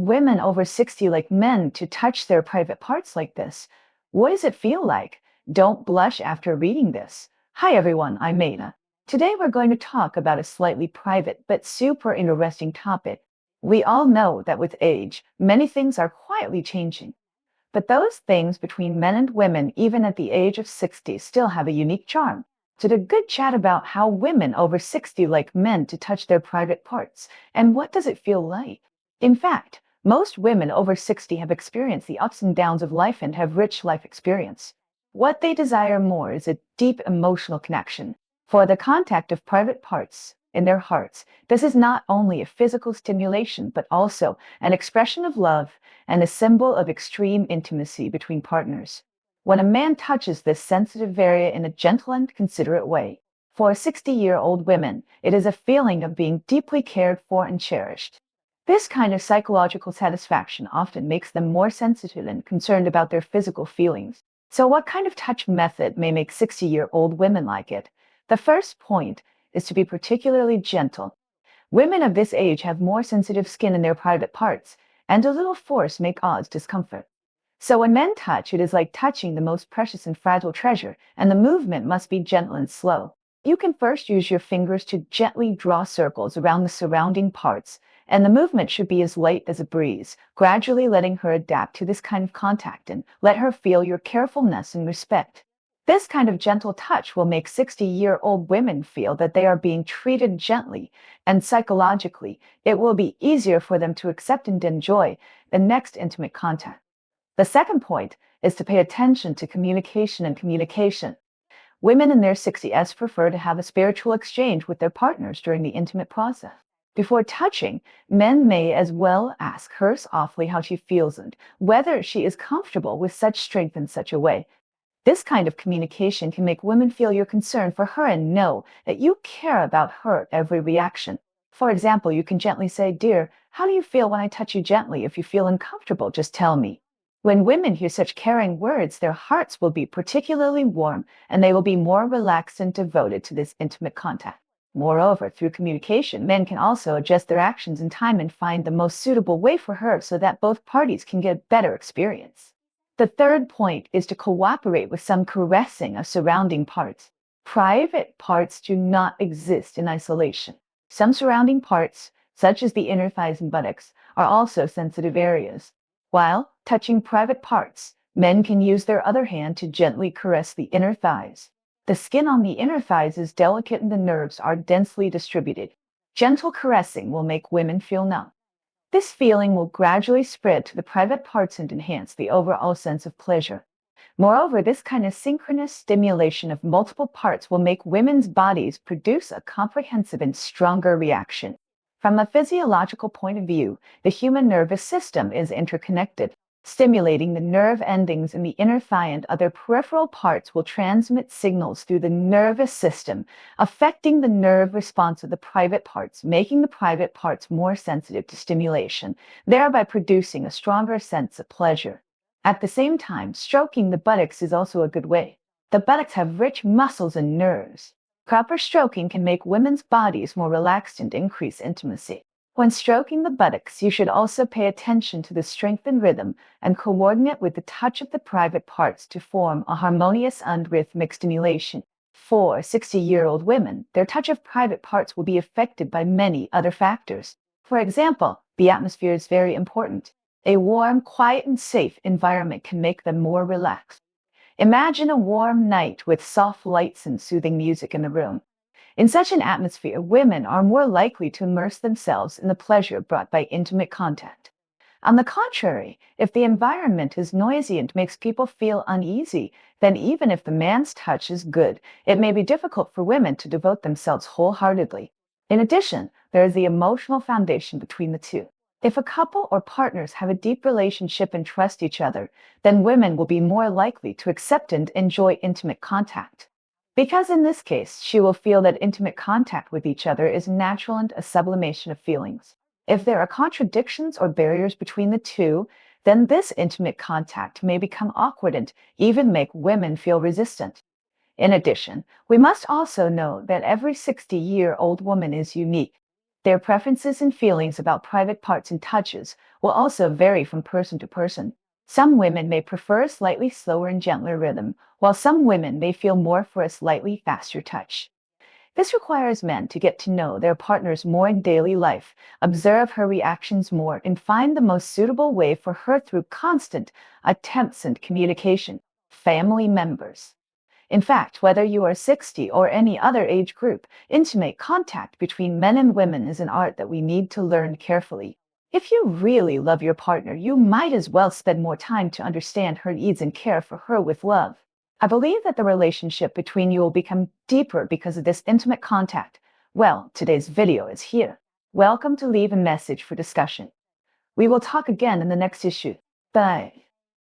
women over 60 like men to touch their private parts like this. What does it feel like? Don't blush after reading this. Hi everyone, I'm Maina. Today we're going to talk about a slightly private but super interesting topic. We all know that with age, many things are quietly changing. But those things between men and women, even at the age of 60, still have a unique charm. So a good chat about how women over 60 like men to touch their private parts, and what does it feel like? In fact, most women over 60 have experienced the ups and downs of life and have rich life experience. What they desire more is a deep emotional connection for the contact of private parts in their hearts. This is not only a physical stimulation, but also an expression of love and a symbol of extreme intimacy between partners. When a man touches this sensitive area in a gentle and considerate way, for 60-year-old women, it is a feeling of being deeply cared for and cherished. This kind of psychological satisfaction often makes them more sensitive and concerned about their physical feelings. So what kind of touch method may make 60-year-old women like it? The first point is to be particularly gentle. Women of this age have more sensitive skin in their private parts, and a little force may cause discomfort. So when men touch, it is like touching the most precious and fragile treasure, and the movement must be gentle and slow. You can first use your fingers to gently draw circles around the surrounding parts, and the movement should be as light as a breeze, gradually letting her adapt to this kind of contact and let her feel your carefulness and respect. This kind of gentle touch will make 60-year-old women feel that they are being treated gently, and psychologically, it will be easier for them to accept and enjoy the next intimate contact. The second point is to pay attention to communication and communication. Women in their 60s prefer to have a spiritual exchange with their partners during the intimate process. Before touching, men may as well ask her softly how she feels and whether she is comfortable with such strength in such a way. This kind of communication can make women feel your concern for her and know that you care about her every reaction. For example, you can gently say, "Dear, how do you feel when I touch you gently? If you feel uncomfortable, just tell me." When women hear such caring words, their hearts will be particularly warm and they will be more relaxed and devoted to this intimate contact. Moreover, through communication, men can also adjust their actions in time and find the most suitable way for her so that both parties can get better experience. The third point is to cooperate with some caressing of surrounding parts. Private parts do not exist in isolation. Some surrounding parts, such as the inner thighs and buttocks, are also sensitive areas. While touching private parts, men can use their other hand to gently caress the inner thighs. The skin on the inner thighs is delicate and the nerves are densely distributed. Gentle caressing will make women feel numb. This feeling will gradually spread to the private parts and enhance the overall sense of pleasure. Moreover, this kind of synchronous stimulation of multiple parts will make women's bodies produce a comprehensive and stronger reaction. From a physiological point of view, the human nervous system is interconnected. Stimulating the nerve endings in the inner thigh and other peripheral parts will transmit signals through the nervous system, affecting the nerve response of the private parts, making the private parts more sensitive to stimulation, thereby producing a stronger sense of pleasure. At the same time, stroking the buttocks is also a good way. The buttocks have rich muscles and nerves. Proper stroking can make women's bodies more relaxed and increase intimacy. When stroking the buttocks, you should also pay attention to the strength and rhythm and coordinate with the touch of the private parts to form a harmonious and rhythmic stimulation. For 60-year-old women, their touch of private parts will be affected by many other factors. For example, the atmosphere is very important. A warm, quiet, and safe environment can make them more relaxed. Imagine a warm night with soft lights and soothing music in the room. In such an atmosphere, women are more likely to immerse themselves in the pleasure brought by intimate contact. On the contrary, if the environment is noisy and makes people feel uneasy, then even if the man's touch is good, it may be difficult for women to devote themselves wholeheartedly. In addition, there is the emotional foundation between the two. If a couple or partners have a deep relationship and trust each other, then women will be more likely to accept and enjoy intimate contact. Because in this case, she will feel that intimate contact with each other is natural and a sublimation of feelings. If there are contradictions or barriers between the two, then this intimate contact may become awkward and even make women feel resistant. In addition, we must also know that every 60-year-old woman is unique. Their preferences and feelings about private parts and touches will also vary from person to person. Some women may prefer a slightly slower and gentler rhythm, while some women may feel more for a slightly faster touch. This requires men to get to know their partners more in daily life, observe her reactions more, and find the most suitable way for her through constant attempts and communication. Family members. In fact, whether you are 60 or any other age group, intimate contact between men and women is an art that we need to learn carefully. If you really love your partner, you might as well spend more time to understand her needs and care for her with love. I believe that the relationship between you will become deeper because of this intimate contact. Well, today's video is here. Welcome to Leave a Message for Discussion. We will talk again in the next issue. Bye.